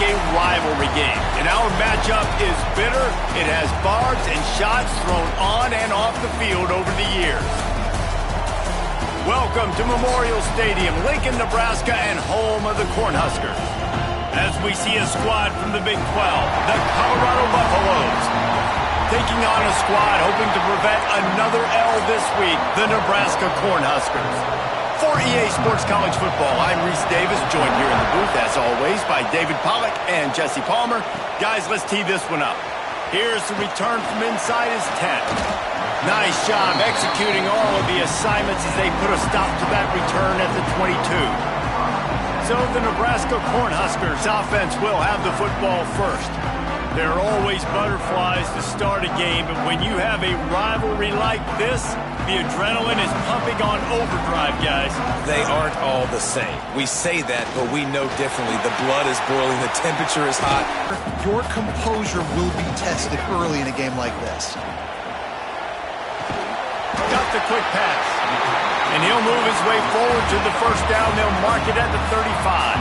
a rivalry game. And our matchup is bitter. It has barbs and shots thrown on and off the field over the years. Welcome to Memorial Stadium, Lincoln, Nebraska, and home of the Cornhuskers. As we see a squad from the Big 12, the Colorado Buffaloes, taking on a squad hoping to prevent another L this week, the Nebraska Cornhuskers. For EA Sports College Football, I'm Reese Davis, joined here in the booth, as always, by David Pollack and Jesse Palmer. Guys, let's tee this one up. Here's the return from inside his tent. Nice job executing all of the assignments as they put a stop to that return at the 22. So the Nebraska Cornhuskers offense will have the football first. There are always butterflies to start a game, but when you have a rivalry like this, the adrenaline is pumping on overdrive, guys. They aren't all the same. We say that, but we know differently. The blood is boiling, the temperature is hot. Your composure will be tested early in a game like this. Got the quick pass. And he'll move his way forward to the first down. They'll mark it at the 35.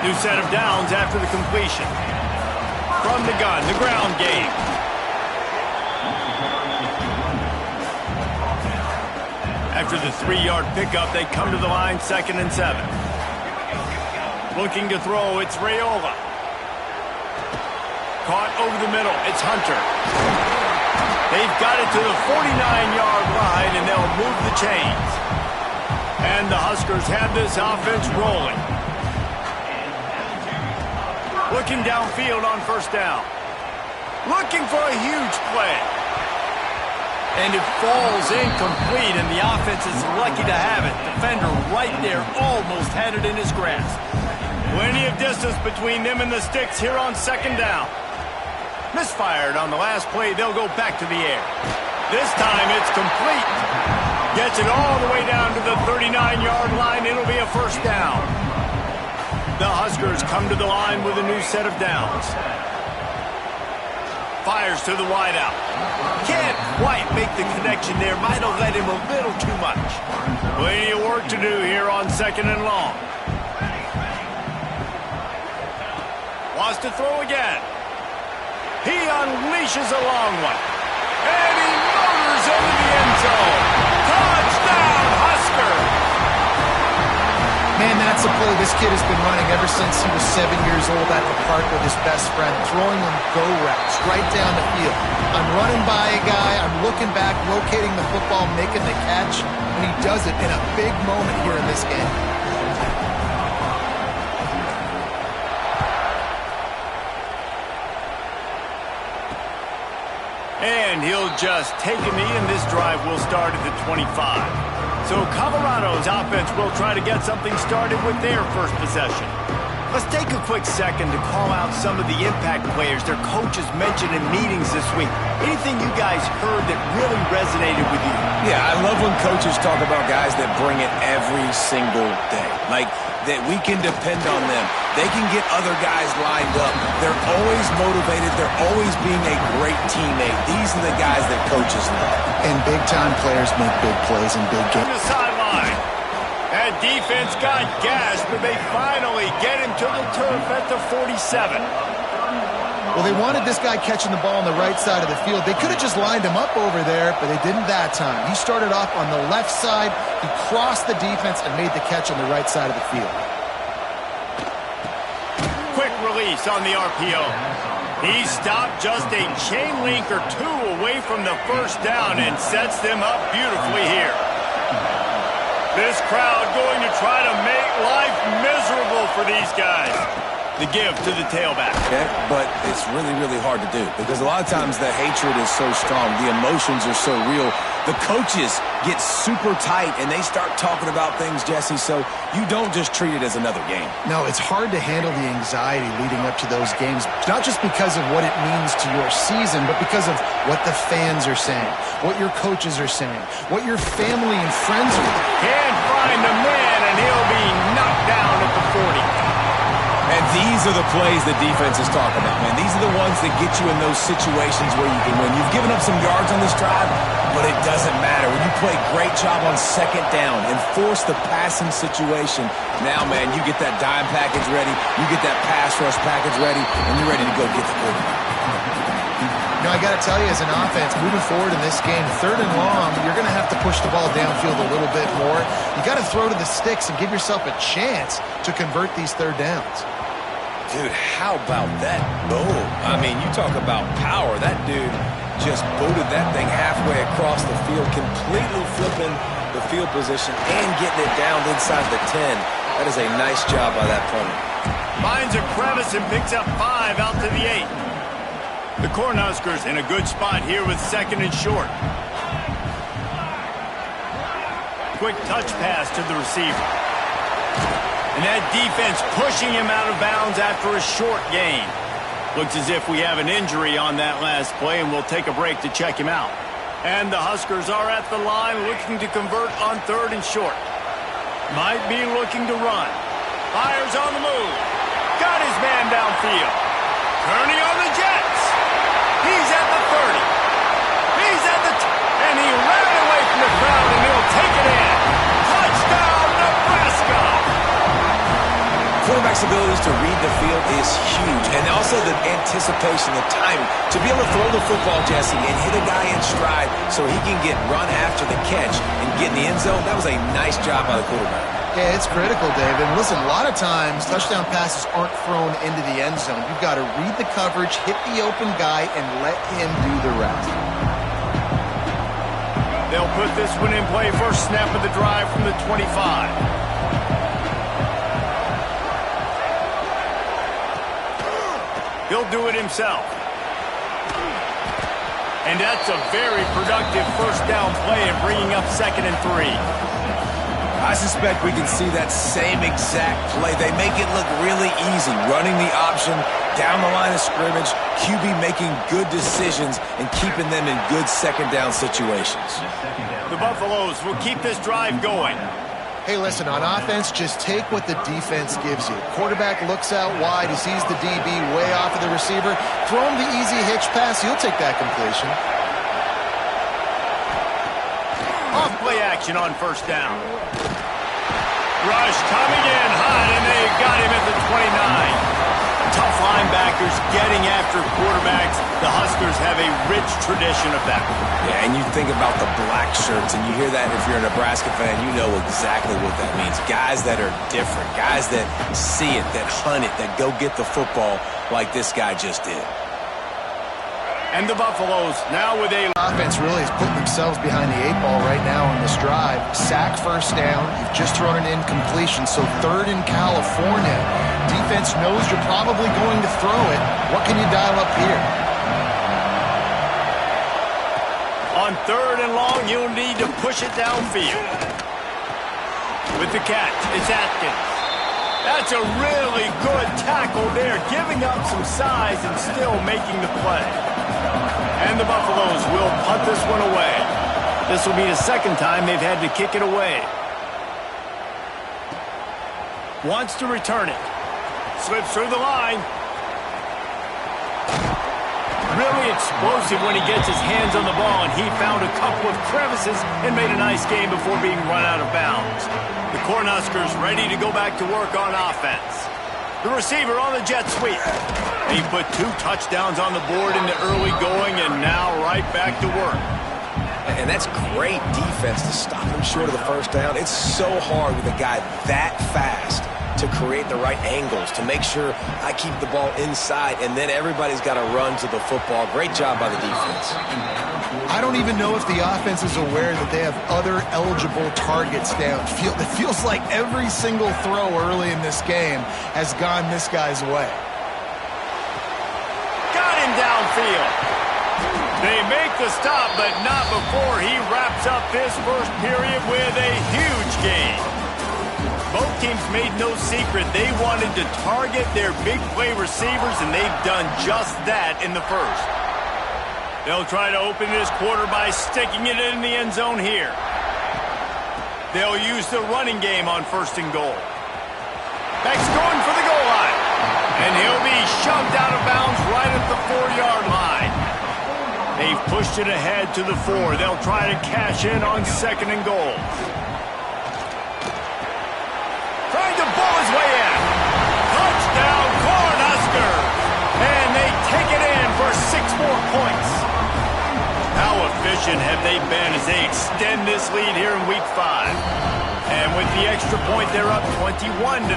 New set of downs after the completion. From the gun, the ground game. After the 3-yard pickup, they come to the line, 2nd and 7. Looking to throw, it's Raiola. Caught over the middle, it's Hunter. They've got it to the 49-yard line, and they'll move the chains. And the Huskers have this offense rolling. Looking downfield on first down. Looking for a huge play. And it falls incomplete, and the offense is lucky to have it. Defender right there almost had it in his grasp. Plenty of distance between them and the sticks here on 2nd down. Misfired on the last play, they'll go back to the air. This time it's complete. Gets it all the way down to the 39-yard line. It'll be a first down. The Huskers come to the line with a new set of downs. Fires to the wideout. Can't quite make the connection there. Might have let him a little too much. Plenty of work to do here on 2nd and long. Wants to throw again. He unleashes a long one. And he motors into the end zone. Touchdown, Huskers! Man, that's a play this kid has been running ever since he was 7 years old at the park with his best friend, throwing him go routes right down the field. I'm running by a guy, I'm looking back, locating the football, making the catch, and he does it in a big moment here in this game. And he'll just take a knee, and this drive will start at the 25. So Colorado's offense will try to get something started with their first possession. Let's take a quick second to call out some of the impact players their coaches mentioned in meetings this week. Anything you guys heard that really resonated with you? Yeah, I love when coaches talk about guys that bring it every single day. Like, that we can depend on them. They can get other guys lined up. They're always motivated. They're always being a great teammate. These are the guys that coaches love. And big-time players make big plays in big games. On the sideline. That defense got gashed, but they finally get him to the turf at the 47. Well, they wanted this guy catching the ball on the right side of the field. They could have just lined him up over there, but they didn't that time. He started off on the left side. He crossed the defense and made the catch on the right side of the field. Quick release on the RPO. He stopped just a chain link or two away from the first down and sets them up beautifully here. This crowd going to try to make life miserable for these guys. The give to the tailback. Okay, but it's really, really hard to do because a lot of times the hatred is so strong. The emotions are so real. The coaches get super tight and they start talking about things, Jesse, so you don't just treat it as another game. No, it's hard to handle the anxiety leading up to those games, not just because of what it means to your season, but because of what the fans are saying, what your coaches are saying, what your family and friends are doing. Can't find the man, and he'll be knocked down at the 40. And these are the plays the defense is talking about, man. These are the ones that get you in those situations where you can win. You've given up some yards on this drive. but it doesn't matter. When you play great job on second down and force the passing situation, now, man, you get that dime package ready, you get that pass rush package ready, and you're ready to go get the quarterback. You know, I got to tell you, as an offense, moving forward in this game, 3rd and long, you're going to have to push the ball downfield a little bit more. You got to throw to the sticks and give yourself a chance to convert these 3rd downs. Dude, how about that boom? I mean, you talk about power. That dude just booted that thing halfway across the field, completely flipping the field position and getting it down inside the 10. That is a nice job by that punter. Finds a crevice and picks up 5 out to the 8. The Cornhuskers in a good spot here with 2nd and short. Quick touch pass to the receiver. And that defense pushing him out of bounds after a short gain. Looks as if we have an injury on that last play, and we'll take a break to check him out. And the Huskers are at the line looking to convert on 3rd and short. Might be looking to run. Fires on the move. Got his man downfield. Kearney on the Jets. He's at the 30. He's at the and he ran away from the crowd, and he'll take it in. Touchdown, Nebraska! Quarterback's abilities to read the field is huge, and also the anticipation, the timing, to be able to throw the football, Jesse, and hit a guy in stride so he can get run after the catch and get in the end zone. That was a nice job by the quarterback. Yeah, it's critical, David. Listen, a lot of times touchdown passes aren't thrown into the end zone. You've got to read the coverage, hit the open guy, and let him do the rest. They'll put this one in play. First snap of the drive from the 25. He'll do it himself. And that's a very productive first down play and bringing up 2nd and 3. I suspect we can see that same exact play. They make it look really easy, running the option down the line of scrimmage, QB making good decisions and keeping them in good second down situations. The Buffaloes will keep this drive going. Hey, listen, on offense, just take what the defense gives you. Quarterback looks out wide. He sees the DB way off of the receiver. Throw him the easy hitch pass. He'll take that completion. Off play action on first down. Rush coming in hot, and they got him at the 29. Tough linebackers getting after quarterbacks. The Huskers have a rich tradition of that. Yeah, and you think about the black shirts, and you hear that if you're a Nebraska fan, you know exactly what that means. Guys that are different, guys that see it, that hunt it, that go get the football like this guy just did. And the Buffaloes now with a offense really is putting themselves behind the 8 ball right now on this drive. Sack first down. You've just thrown an incompletion, so 3rd in California. Defense knows you're probably going to throw it. What can you dial up here? On 3rd and long, you'll need to push it downfield. With the catch, it's Atkins. That's a really good tackle there, giving up some size and still making the play. And the Buffaloes will punt this one away. This will be the 2nd time they've had to kick it away. Wants to return it. Slips through the line. Really explosive when he gets his hands on the ball, and he found a couple of crevices and made a nice game before being run out of bounds. The Cornhuskers ready to go back to work on offense. The receiver on the jet sweep. He put 2 touchdowns on the board in the early going, and now right back to work. And that's great defense to stop him short of the first down. It's so hard with a guy that fast to create the right angles, to make sure I keep the ball inside, and then everybody's got to run to the football. Great job by the defense. I don't even know if the offense is aware that they have other eligible targets downfield. It feels like every single throw early in this game has gone this guy's way. Got him downfield. They make the stop, but not before he wraps up this first period with a huge gain. Both teams made no secret they wanted to target their big play receivers, and they've done just that in the first. They'll try to open this quarter by sticking it in the end zone here. They'll use the running game on 1st and goal. Beck's going for the goal line. And he'll be shoved out of bounds right at the 4-yard line. They've pushed it ahead to the 4. They'll try to cash in on 2nd and goal. Trying to bull his way in. Touchdown, Cornhuskers! And they take it in for 6 more points. How efficient have they been as they extend this lead here in Week 5? And with the extra point, they're up 21-0.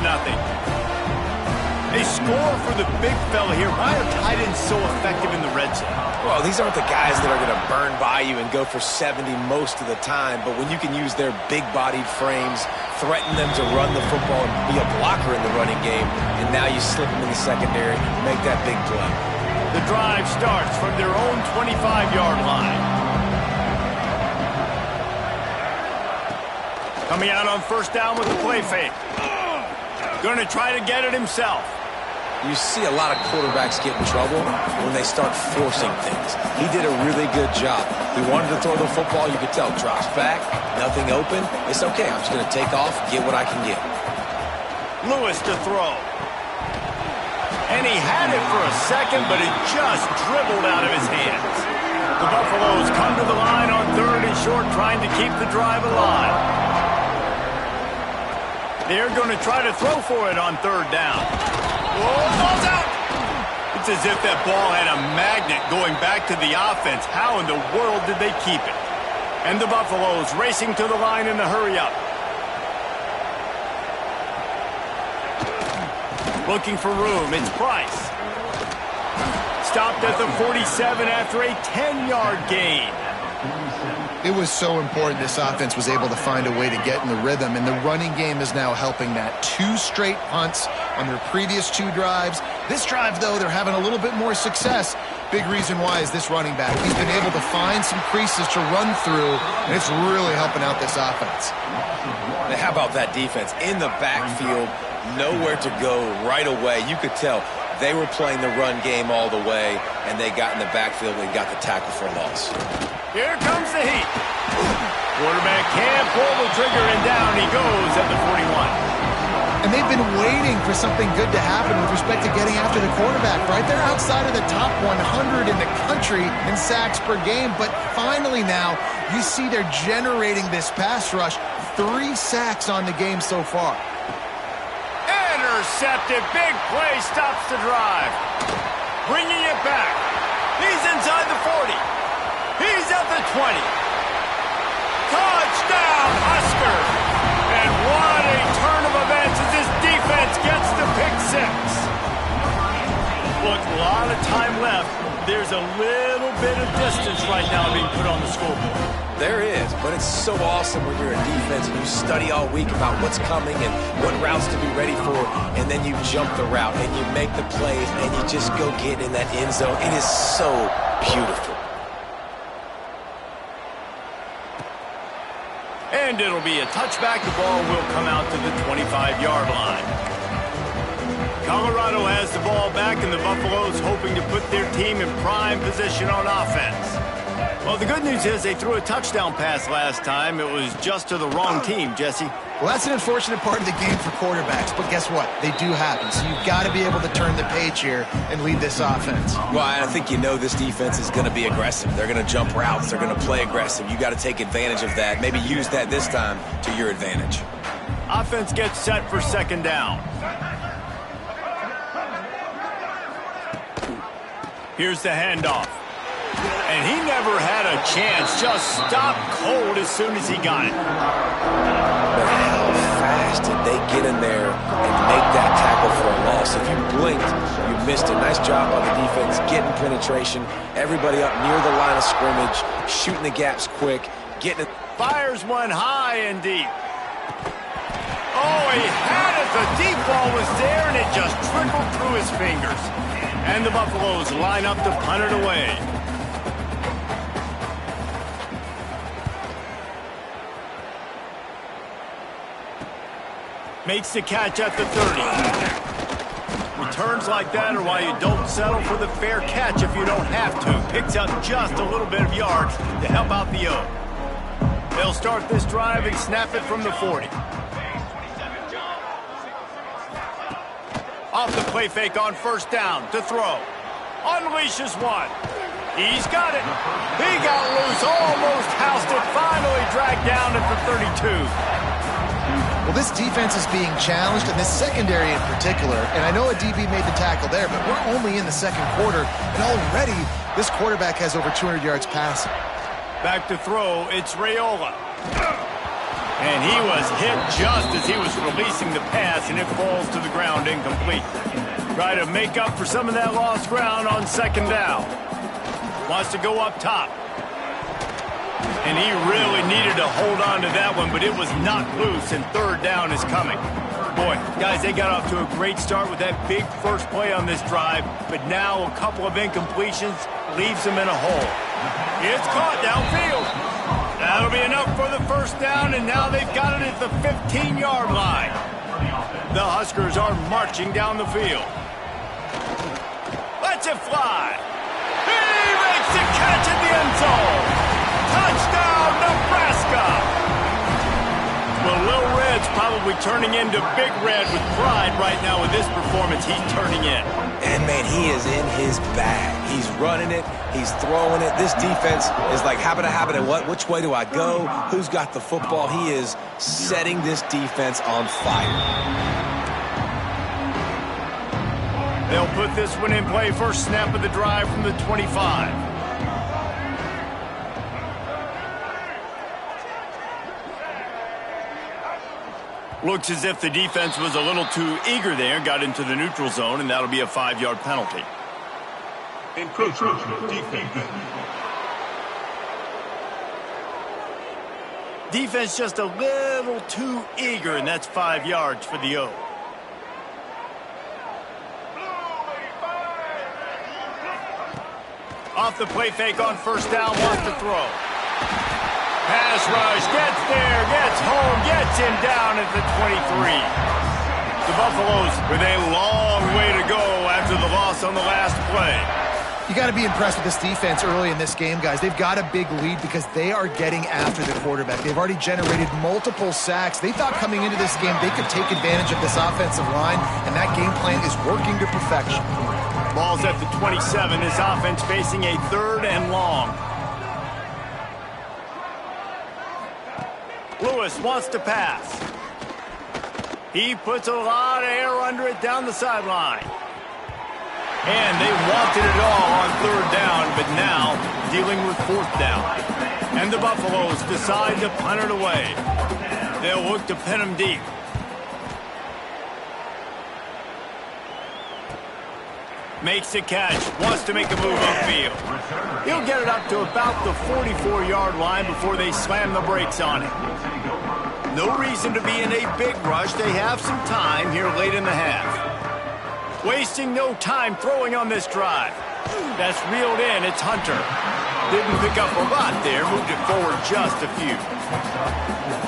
They score for the big fella here. Why are tight ends so effective in the red zone? Well, these aren't the guys that are going to burn by you and go for 70 most of the time, but when you can use their big-bodied frames, threaten them to run the football and be a blocker in the running game, and now you slip them in the secondary, make that big play. The drive starts from their own 25-yard line. Coming out on 1st down with the play fake. Going to try to get it himself. You see a lot of quarterbacks get in trouble when they start forcing things. He did a really good job. He wanted to throw the football. You could tell. Drops back, nothing open. It's okay. I'm just going to take off, get what I can get. Lewis to throw. And he had it for a second, but it just dribbled out of his hands. The Buffaloes come to the line on 3rd and short, trying to keep the drive alive. They're going to try to throw for it on 3rd down. Oh, ball's out! It's as if that ball had a magnet going back to the offense. How in the world did they keep it? And the Buffaloes racing to the line in a hurry-up. Looking for room, it's Price. Stopped at the 47 after a 10-yard gain. It was so important this offense was able to find a way to get in the rhythm, and the running game is now helping that. 2 straight punts on their previous 2 drives. This drive, though, they're having a little bit more success. Big reason why is this running back. He's been able to find some creases to run through, and it's really helping out this offense. Now, how about that defense? In the backfield, nowhere to go right away. You could tell they were playing the run game all the way, and they got in the backfield and got the tackle for a loss. Here comes the heat. Quarterback can't pull the trigger, and down he goes at the 41. And they've been waiting for something good to happen with respect to getting after the quarterback, right? They're outside of the top 100 in the country in sacks per game, but finally now you see they're generating this pass rush. 3 sacks on the game so far. Intercepted. Big play stops the drive. Bringing it back. He's inside the 40. He's at the 20. Touchdown, Husker! And what a turn of events as this defense gets the pick 6. Look, a lot of time left. There's a little bit of distance right now being put on the scoreboard. There is, but it's so awesome when you're a defense and you study all week about what's coming and what routes to be ready for, and then you jump the route and you make the plays and you just go get in that end zone. It is so beautiful. And it'll be a touchback. The ball will come out to the 25-yard line. Colorado has the ball back, and the Buffaloes hoping to put their team in prime position on offense. Well, the good news is they threw a touchdown pass last time. It was just to the wrong team, Jesse. Well, that's an unfortunate part of the game for quarterbacks, but guess what? They do happen, so you've got to be able to turn the page here and lead this offense. Well, I think you know this defense is going to be aggressive. They're going to jump routes. They're going to play aggressive. You got to take advantage of that. Maybe use that this time to your advantage. Offense gets set for 2nd down. Here's the handoff. And he never had a chance. Just stopped cold as soon as he got it. But how fast did they get in there and make that tackle for a loss? If you blinked, you missed it. Nice job on the defense, getting penetration. Everybody up near the line of scrimmage, shooting the gaps quick, getting it. Fires one high and deep. Oh, he had it. The deep ball was there, and it just trickled through his fingers. And the Buffaloes line up to punt it away. Makes the catch at the 30. Returns like that are why you don't settle for the fair catch if you don't have to. Picks up just a little bit of yards to help out the O. They'll start this drive and snap it from the 40. Off the play fake on 1st down to throw. Unleashes one. He's got it. He got loose, almost housed it, finally dragged down at the 32. Well, this defense is being challenged, and this secondary in particular. And I know a DB made the tackle there, but we're only in the second quarter, and already this quarterback has over 200 yards passing. Back to throw, it's Raiola. And he was hit just as he was releasing the pass, and it falls to the ground incomplete. Try to make up for some of that lost ground on second down. Wants to go up top. And he really needed to hold on to that one, but it was knocked loose, and third down is coming. Boy, guys, they got off to a great start with that big first play on this drive, but now a couple of incompletions leaves them in a hole. It's caught downfield. That'll be enough for the first down, and now they've got it at the 15-yard line. The Huskers are marching down the field. Let's it fly. He makes the catch in the end zone. Touchdown, Nebraska! Well, Lil Red's probably turning into Big Red with pride right now with this performance he's turning in. And, man, he is in his bag. He's running it. He's throwing it. This defense is like, habit, and what? Which way do I go? Who's got the football? He is setting this defense on fire. They'll put this one in play. First snap of the drive from the 25. Looks as if the defense was a little too eager there, got into the neutral zone, and that'll be a 5-yard penalty. Defense just a little too eager, and that's 5 yards for the O. Off the play fake on first down, wants to throw. Pass rush, gets there, gets home, gets him down at the 23. The Buffaloes with a long way to go after the loss on the last play. You got to be impressed with this defense early in this game, guys. They've got a big lead because they are getting after the quarterback. They've already generated multiple sacks. They thought coming into this game they could take advantage of this offensive line, and that game plan is working to perfection. Ball's at the 27. This offense facing a 3rd and long. Lewis wants to pass. He puts a lot of air under it down the sideline. And they wanted it all on 3rd down, but now dealing with 4th down. And the Buffaloes decide to punt it away. They'll look to pin him deep. Makes the catch, wants to make a move upfield. He'll get it up to about the 44-yard line before they slam the brakes on it. No reason to be in a big rush. They have some time here late in the half. Wasting no time throwing on this drive. That's reeled in, it's Hunter. Didn't pick up a lot there, moved it forward just a few.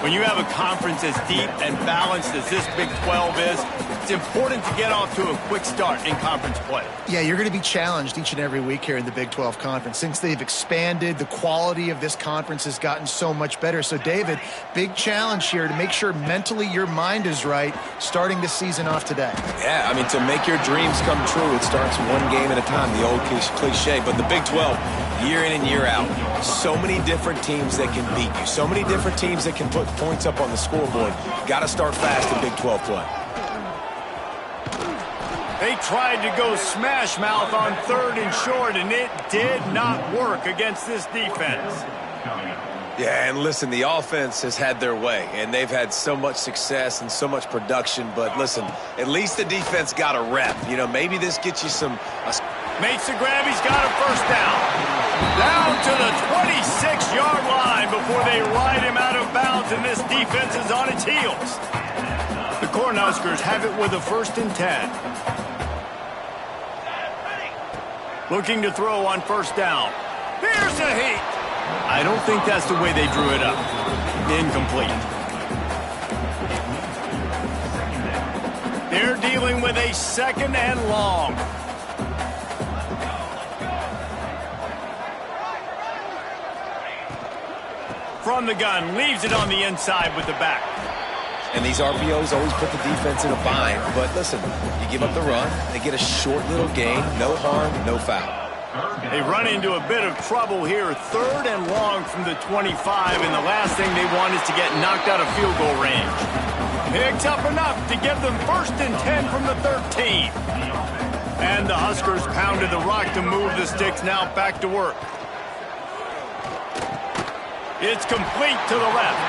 When you have a conference as deep and balanced as this Big 12 is, it's important to get off to a quick start in conference play. Yeah, you're going to be challenged each and every week here in the Big 12 Conference. Since they've expanded, the quality of this conference has gotten so much better. So, David, big challenge here to make sure mentally your mind is right starting the season off today. Yeah, I mean, to make your dreams come true, it starts one game at a time, the old cliche. But the Big 12, year in and year out, so many different teams that can beat you, so many different teams that can put points up on the scoreboard. Got to start fast in Big 12 play. They tried to go smash mouth on 3rd and short, and it did not work against this defense. Yeah, and listen, the offense has had their way, and they've had so much success and so much production. But listen, at least the defense got a rep. You know, maybe this gets you some... Makes the grab, he's got a first down. Down to the 26-yard line before they ride him out of bounds, and this defense is on its heels. The Cornhuskers have it with a 1st and 10. Looking to throw on first down. Here's a heat. I don't think that's the way they drew it up. Incomplete. They're dealing with a 2nd and long. From the gun, leaves it on the inside with the back. And these RPOs always put the defense in a bind. But listen, you give up the run, they get a short little gain, no harm, no foul. They run into a bit of trouble here. 3rd and long from the 25, and the last thing they want is to get knocked out of field goal range. Picks up enough to give them 1st and 10 from the 13. And the Huskers pounded the rock to move the sticks now back to work. It's complete to the left.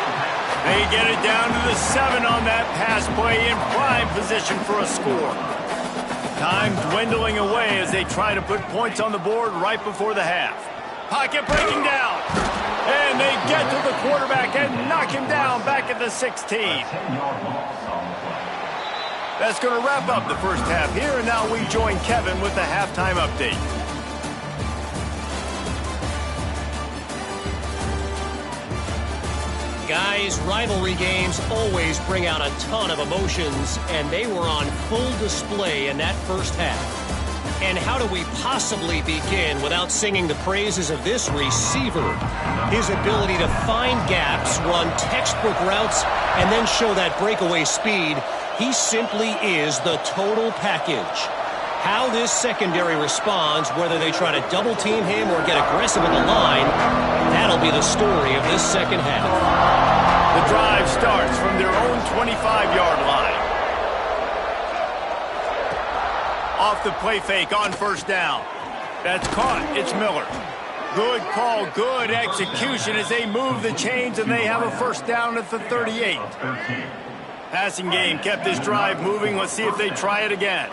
They get it down to the 7 on that pass play in prime position for a score. Time dwindling away as they try to put points on the board right before the half. Pocket breaking down. And they get to the quarterback and knock him down back at the 16. That's going to wrap up the first half here, and now we join Kevin with the halftime update. Guys, rivalry games always bring out a ton of emotions, and they were on full display in that first half. And how do we possibly begin without singing the praises of this receiver? His ability to find gaps, run textbook routes, and then show that breakaway speed. He simply is the total package. How this secondary responds, whether they try to double-team him or get aggressive at the line, that'll be the story of this second half. The drive starts from their own 25-yard line. Off the play fake on 1st down. That's caught. It's Miller. Good call, good execution as they move the chains, and they have a 1st down at the 38. Passing game kept this drive moving. Let's see if they try it again.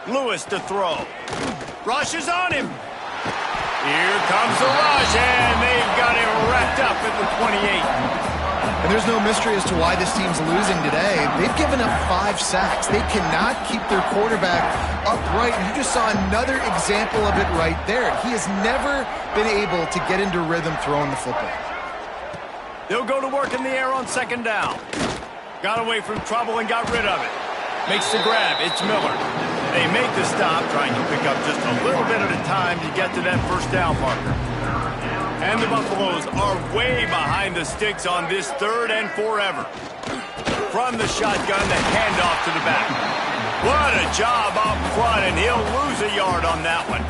Lewis to throw. Rush is on him. Here comes the rush, and they've got him wrapped up at the 28. And there's no mystery as to why this team's losing today. They've given up 5 sacks. They cannot keep their quarterback upright. And you just saw another example of it right there. He has never been able to get into rhythm throwing the football. They'll go to work in the air on 2nd down. Got away from trouble and got rid of it. Makes the grab. It's Miller. They make the stop, trying to pick up just a little bit at a time to get to that 1st down marker. And the Buffaloes are way behind the sticks on this 3rd and forever. From the shotgun, the handoff to the back. What a job up front, and he'll lose a yard on that one.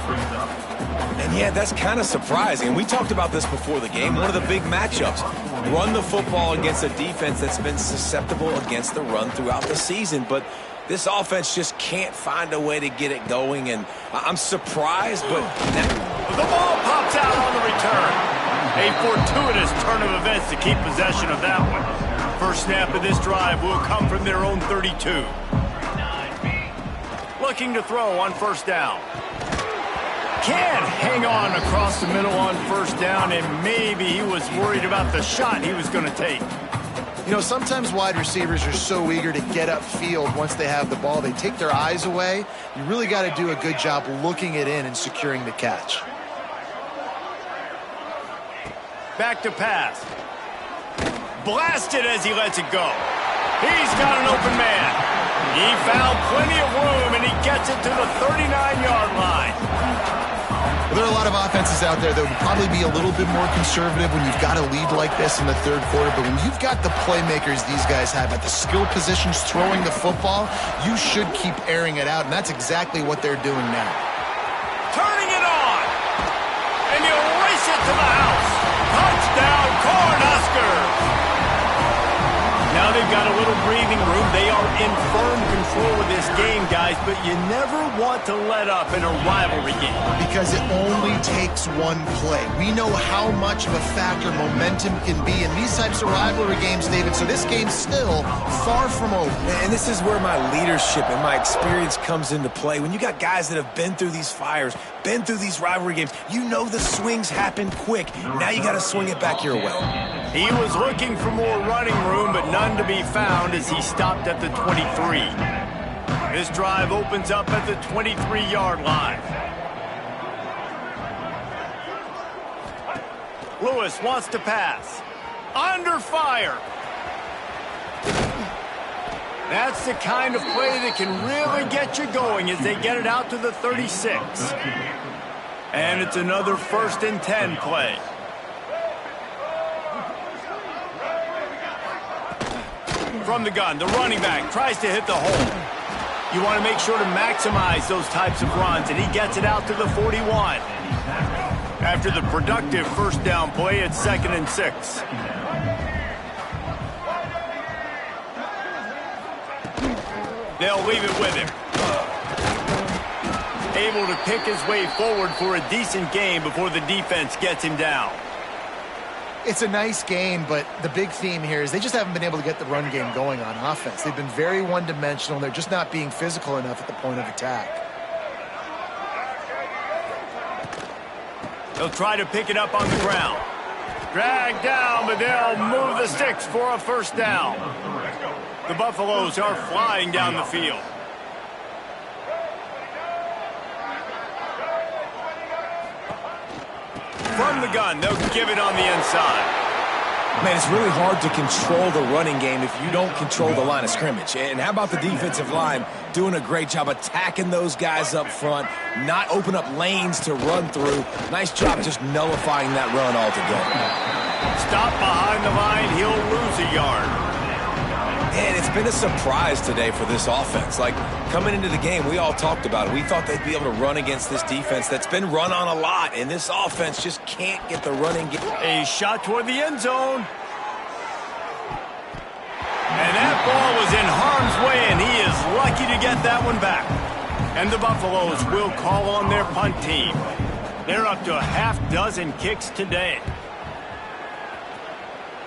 And yeah, that's kind of surprising. We talked about this before the game. One of the big matchups. Run the football against a defense that's been susceptible against the run throughout the season. But this offense just can't find a way to get it going. And I'm surprised, but the ball pops out on the return. A fortuitous turn of events to keep possession of that one. First snap of this drive will come from their own 32. Looking to throw on 1st down. Can't hang on across the middle on 1st down, and maybe he was worried about the shot he was going to take. You know, sometimes wide receivers are so eager to get upfield once they have the ball. They take their eyes away. You really got to do a good job looking it in and securing the catch. Back to pass. Blasted as he lets it go. He's got an open man. He found plenty of room, and he gets it to the 39-yard line. Well, there are a lot of offenses out there that would probably be a little bit more conservative when you've got a lead like this in the 3rd quarter. But when you've got the playmakers these guys have at the skill positions throwing the football, you should keep airing it out. And that's exactly what they're doing now. Turning it on. And he'll race it to the house. Touchdown, Cornhuskers. Now they've got a little breathing room. They are in firm control of this game, guys, but you never want to let up in a rivalry game. Because it only takes one play. We know how much of a factor momentum can be in these types of rivalry games, David, so this game's still far from over. And this is where my leadership and my experience comes into play. When you got guys that have been through these fires, been through these rivalry games, you know the swings happen quick. Now you got to swing it back your way. He was looking for more running room, but none to be found as he stopped at the 23. This drive opens up at the 23-yard line. Lewis wants to pass. Under fire. That's the kind of play that can really get you going as they get it out to the 36. And it's another 1st and 10 play. From the gun, the running back tries to hit the hole. You want to make sure to maximize those types of runs, and he gets it out to the 41. After the productive first down play, it's 2nd and 6. They'll leave it with him. Able to pick his way forward for a decent gain before the defense gets him down. It's a nice game, but the big theme here is they just haven't been able to get the run game going on offense. They've been very one-dimensional. They're just not being physical enough at the point of attack. They'll try to pick it up on the ground. Drag down, but they'll move the sticks for a first down. The Buffaloes are flying down the field. From the gun, they'll give it on the inside. Man, it's really hard to control the running game if you don't control the line of scrimmage. And how about the defensive line doing a great job attacking those guys up front, not open up lanes to run through. Nice job just nullifying that run altogether. Stop behind the line, he'll lose a yard. And it's been a surprise today for this offense. Like, coming into the game, we all talked about it. We thought they'd be able to run against this defense that's been run on a lot, and this offense just can't get the running game. A shot toward the end zone. And that ball was in harm's way, and he is lucky to get that one back. And the Buffaloes will call on their punt team. They're up to a half-dozen kicks today.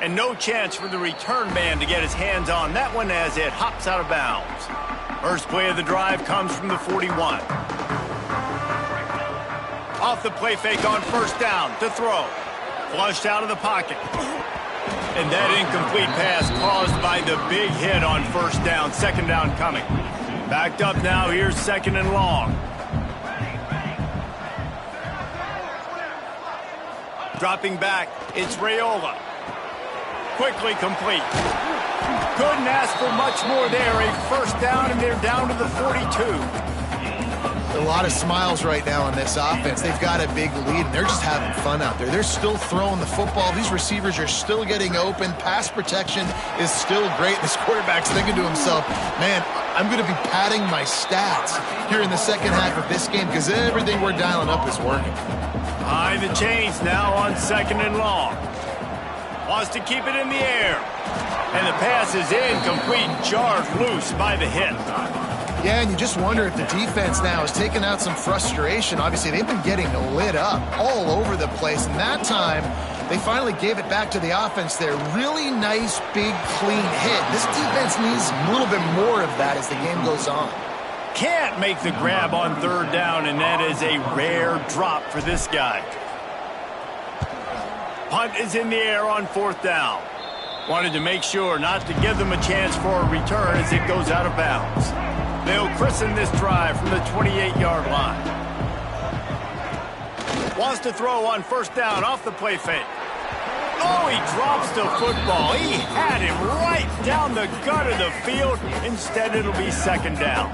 And no chance for the return man to get his hands on that one as it hops out of bounds. First play of the drive comes from the 41. Off the play fake on first down to throw. Flushed out of the pocket. And that incomplete pass caused by the big hit on first down. Second down coming. Backed up now. Here's 2nd and long. Dropping back. It's Raiola. Quickly complete. Couldn't ask for much more there. A first down, and they're down to the 42. A lot of smiles right now on this offense. They've got a big lead, and they're just having fun out there. They're still throwing the football. These receivers are still getting open. Pass protection is still great. This quarterback's thinking to himself, man, I'm going to be padding my stats here in the second half of this game because everything we're dialing up is working. Behind the chains now on 2nd and long. Wants to keep it in the air. And the pass is incomplete, jarred loose by the hit. Yeah, and you just wonder if the defense now is taking out some frustration. Obviously, they've been getting lit up all over the place. And that time, they finally gave it back to the offense there. Really nice, big, clean hit. This defense needs a little bit more of that as the game goes on. Can't make the grab on third down, and that is a rare drop for this guy. Punt is in the air on 4th down. Wanted to make sure not to give them a chance for a return as it goes out of bounds. They'll christen this drive from the 28-yard line. Wants to throw on first down off the play fake. Oh, he drops the football. He had him right down the gut of the field. Instead, it'll be 2nd down.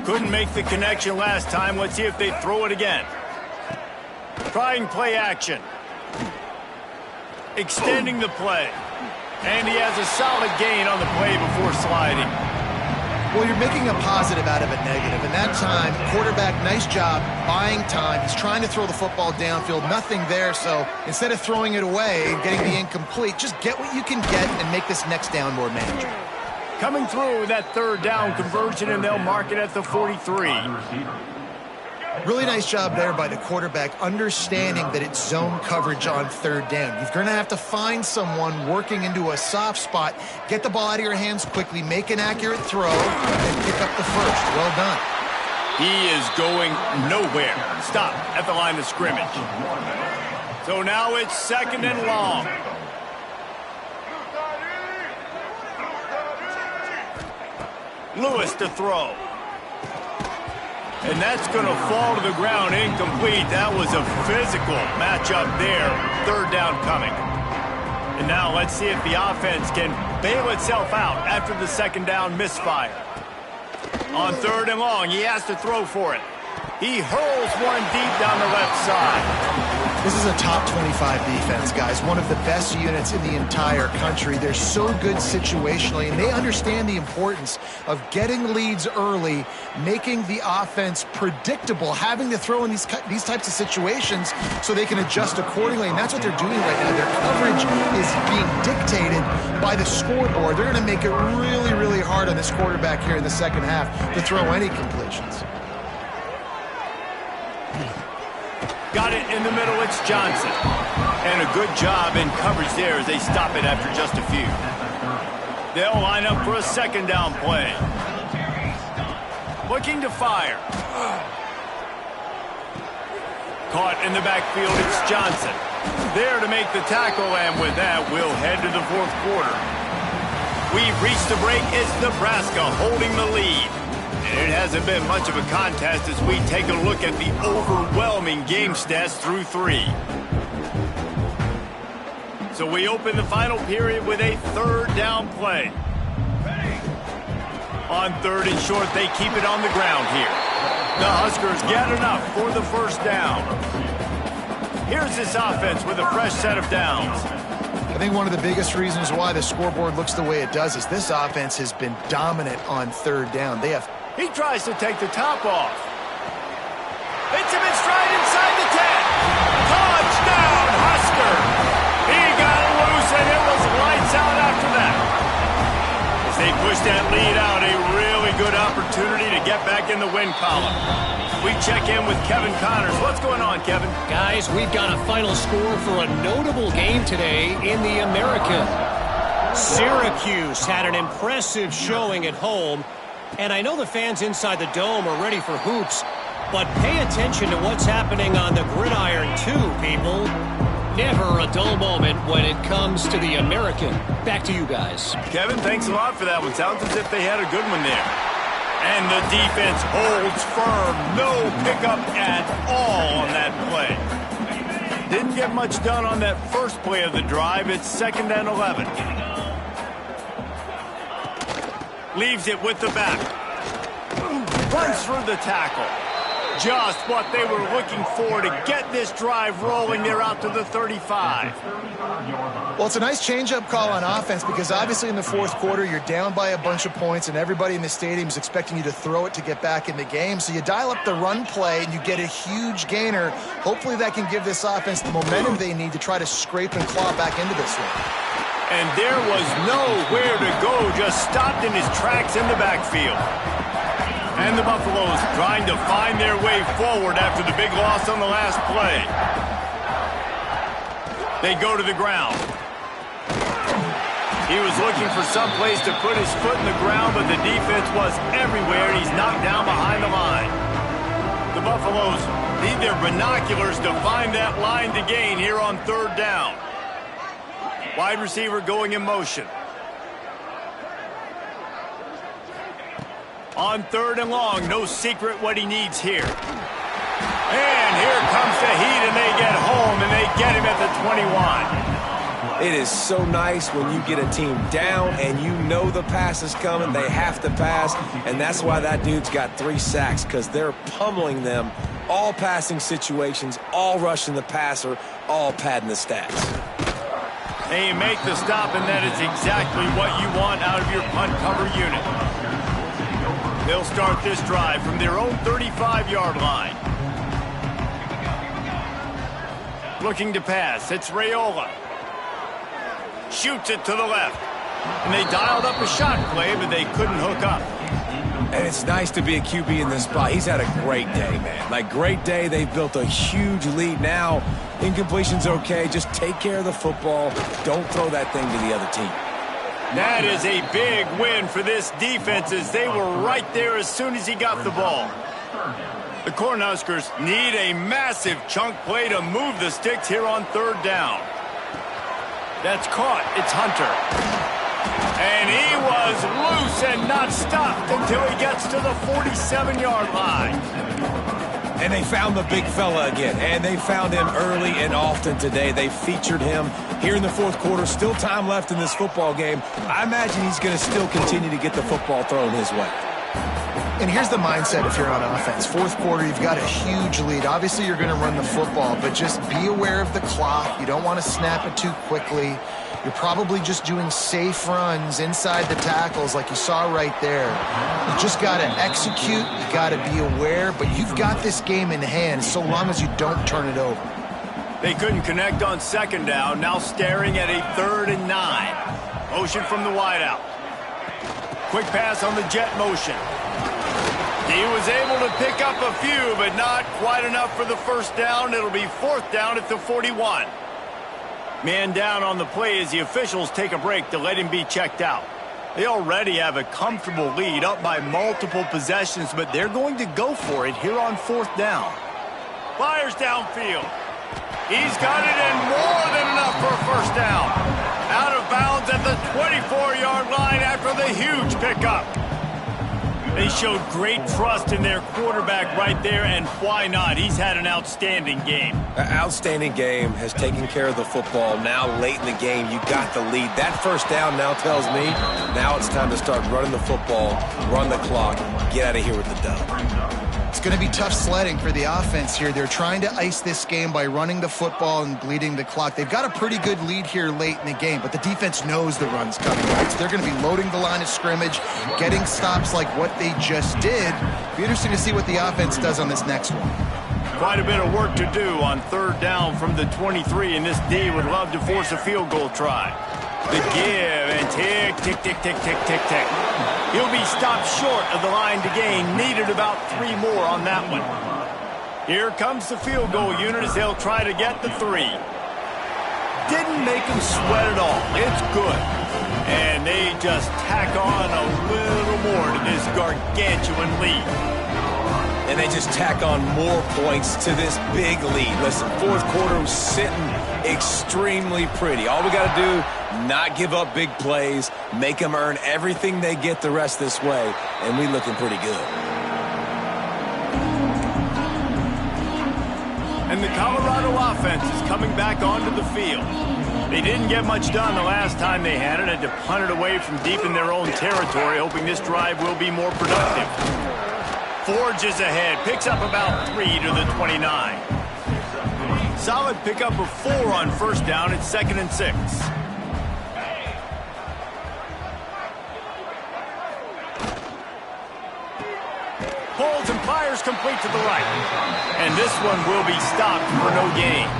Couldn't make the connection last time. Let's see if they throw it again. Trying play action. Extending the play. And he has a solid gain on the play before sliding. Well, you're making a positive out of a negative. And that time, quarterback, nice job, buying time. He's trying to throw the football downfield. Nothing there, so instead of throwing it away and getting the incomplete, just get what you can get and make this next down more manageable. Coming through with that third down conversion, and they'll mark it at the 43. Really nice job there by the quarterback, understanding that it's zone coverage on third down. You're going to have to find someone working into a soft spot, get the ball out of your hands quickly, make an accurate throw, and pick up the first. Well done. He is going nowhere. Stop at the line of scrimmage. So now it's 2nd and long. Lewis to throw. And that's going to fall to the ground incomplete. That was a physical matchup there. Third down coming. And now let's see if the offense can bail itself out after the 2nd down misfire. On 3rd and long, he has to throw for it. He hurls one deep down the left side. This is a top 25 defense, guys. One of the best units in the entire country. They're so good situationally, and they understand the importance of getting leads early, making the offense predictable, having to throw in these types of situations so they can adjust accordingly, and that's what they're doing right now. Their coverage is being dictated by the scoreboard. They're going to make it really, really hard on this quarterback here in the second half to throw any completions. Got it in the middle, it's Johnson. And a good job in coverage there as they stop it after just a few. They'll line up for a second down play. Looking to fire. Caught in the backfield, it's Johnson. There to make the tackle, and with that, we'll head to the fourth quarter. We've reached the break. It's Nebraska holding the lead. It hasn't been much of a contest as we take a look at the overwhelming game stats through 3. So we open the final period with a third down play. On third and short, they keep it on the ground here. The Huskers get enough for the first down. Here's this offense with a fresh set of downs. I think one of the biggest reasons why the scoreboard looks the way it does is this offense has been dominant on third down. He tries to take the top off. Hits him in stride inside the 10. Touchdown, Husker! He got it loose, and it was lights out after that. As they push that lead out, a really good opportunity to get back in the win column. We check in with Kevin Connors. What's going on, Kevin? Guys, we've got a final score for a notable game today in the American. Syracuse had an impressive showing at home. And I know the fans inside the dome are ready for hoops, but pay attention to what's happening on the gridiron too, people. Never a dull moment when it comes to the American. Back to you guys. Kevin, thanks a lot for that one. Sounds as if they had a good one there. And the defense holds firm. No pickup at all on that play. Didn't get much done on that first play of the drive. It's 2nd and 11. Leaves it with the back. Runs through the tackle. Just what they were looking for to get this drive rolling. They're out to the 35. Well, it's a nice change-up call on offense because obviously in the fourth quarter you're down by a bunch of points and everybody in the stadium is expecting you to throw it to get back in the game. So you dial up the run play and you get a huge gainer. Hopefully that can give this offense the momentum they need to try to scrape and claw back into this one. And there was nowhere to go, just stopped in his tracks in the backfield. And the Buffaloes trying to find their way forward after the big loss on the last play. They go to the ground. He was looking for some place to put his foot in the ground, but the defense was everywhere, and he's knocked down behind the line. The Buffaloes need their binoculars to find that line to gain here on third down. Wide receiver going in motion. On third and long, no secret what he needs here. And here comes the heat, and they get home, and they get him at the 21. It is so nice when you get a team down and you know the pass is coming. They have to pass, and that's why that dude's got 3 sacks, because they're pummeling them. All passing situations, all rushing the passer, all padding the stats. They make the stop, and that is exactly what you want out of your punt cover unit. They'll start this drive from their own 35-yard line. Looking to pass, it's Raiola. Shoots it to the left. And they dialed up a shot play, but they couldn't hook up. And it's nice to be a QB in this spot. He's had a great day, man. Like, great day. They've built a huge lead now. Incompletion's okay. Just take care of the football. Don't throw that thing to the other team. That is a big win for this defense as they were right there as soon as he got the ball. The Cornhuskers need a massive chunk play to move the sticks here on third down. That's caught. It's Hunter. And he was loose and not stopped until he gets to the 47-yard line. And they found the big fella again, and they found him early and often today. They featured him here in the fourth quarter. Still time left in this football game. I imagine he's going to still continue to get the football thrown his way. And here's the mindset if you're on offense. Fourth quarter, you've got a huge lead. Obviously, you're going to run the football, but just be aware of the clock. You don't want to snap it too quickly. You're probably just doing safe runs inside the tackles like you saw right there. You just got to execute. You got to be aware, but you've got this game in hand so long as you don't turn it over. They couldn't connect on second down. Now staring at a 3rd and 9. Motion from the wideout. Quick pass on the jet motion. He was able to pick up a few, but not quite enough for the first down. It'll be 4th down at the 41. Man down on the play as the officials take a break to let him be checked out. They already have a comfortable lead, up by multiple possessions, but they're going to go for it here on 4th down. Fires downfield. He's got it in more than enough for a first down. Out of bounds at the 24-yard line after the huge pickup. They showed great trust in their quarterback right there, and why not? He's had an outstanding game. An outstanding game, has taken care of the football. Now late in the game, you got the lead. That first down now tells me now it's time to start running the football, run the clock, get out of here with the dub. It's going to be tough sledding for the offense here. They're trying to ice this game by running the football and bleeding the clock. They've got a pretty good lead here late in the game, but the defense knows the run's coming, right? So they're going to be loading the line of scrimmage, getting stops like what they just did. Be interesting to see what the offense does on this next one. Quite a bit of work to do on 3rd down from the 23, and this D would love to force a field goal try. The give, and tick, tick, tick, tick, tick, tick, tick. He'll be stopped short of the line to gain. Needed about 3 more on that one. Here comes the field goal unit as they'll try to get the 3. Didn't make him sweat at all. It's good. And they just tack on a little more to this gargantuan lead. And they just tack on more points to this big lead. Listen, 4th quarter was sitting extremely pretty. All we got to do, not give up big plays, make them earn everything they get the rest this way, and we looking pretty good. And the Colorado offense is coming back onto the field. They didn't get much done the last time they had it. Had to punt it away from deep in their own territory, hoping this drive will be more productive. Forges ahead, picks up about 3 to the 29. Solid pickup of 4 on 1st down. It's 2nd and 6. Pulls and fires complete to the right. And this one will be stopped for no gain.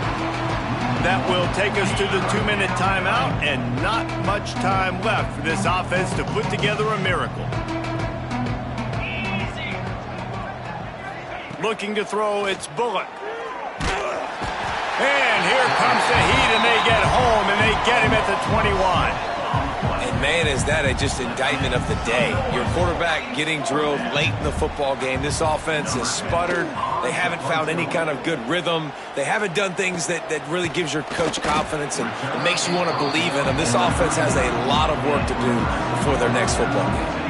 That will take us to the 2-minute timeout, and not much time left for this offense to put together a miracle. Looking to throw, it's Bullock. And here comes the heat, and they get home, and they get him at the 21. And man, is that just indictment of the day. Your quarterback getting drilled late in the football game. This offense has sputtered. They haven't found any kind of good rhythm. They haven't done things that really gives your coach confidence and makes you want to believe in them. This offense has a lot of work to do before their next football game.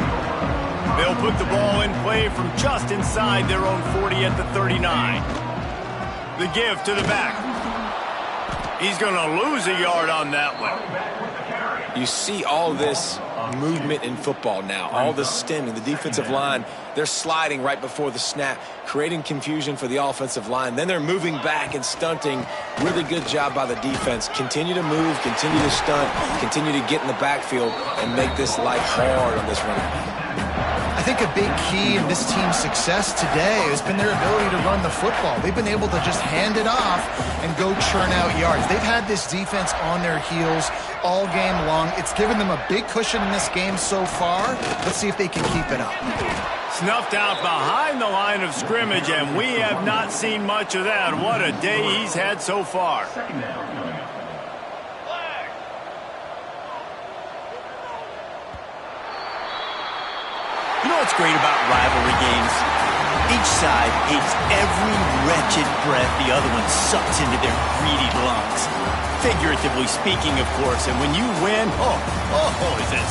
They'll put the ball in play from just inside their own 40 at the 39. The give to the back. He's going to lose a yard on that one. You see all this movement in football now, all the stemming, the defensive line, they're sliding right before the snap, creating confusion for the offensive line. Then they're moving back and stunting. Really good job by the defense. Continue to move, continue to stunt, continue to get in the backfield and make this life hard on this running back. I think a big key in this team's success today has been their ability to run the football. They've been able to just hand it off and go churn out yards. They've had this defense on their heels all game long. It's given them a big cushion in this game so far. Let's see if they can keep it up. Snuffed out behind the line of scrimmage, and we have not seen much of that. What a day he's had so far. You know what's great about rivalry games? Each side hates every wretched breath the other one sucks into their greedy lungs. Figuratively speaking, of course, and when you win, is it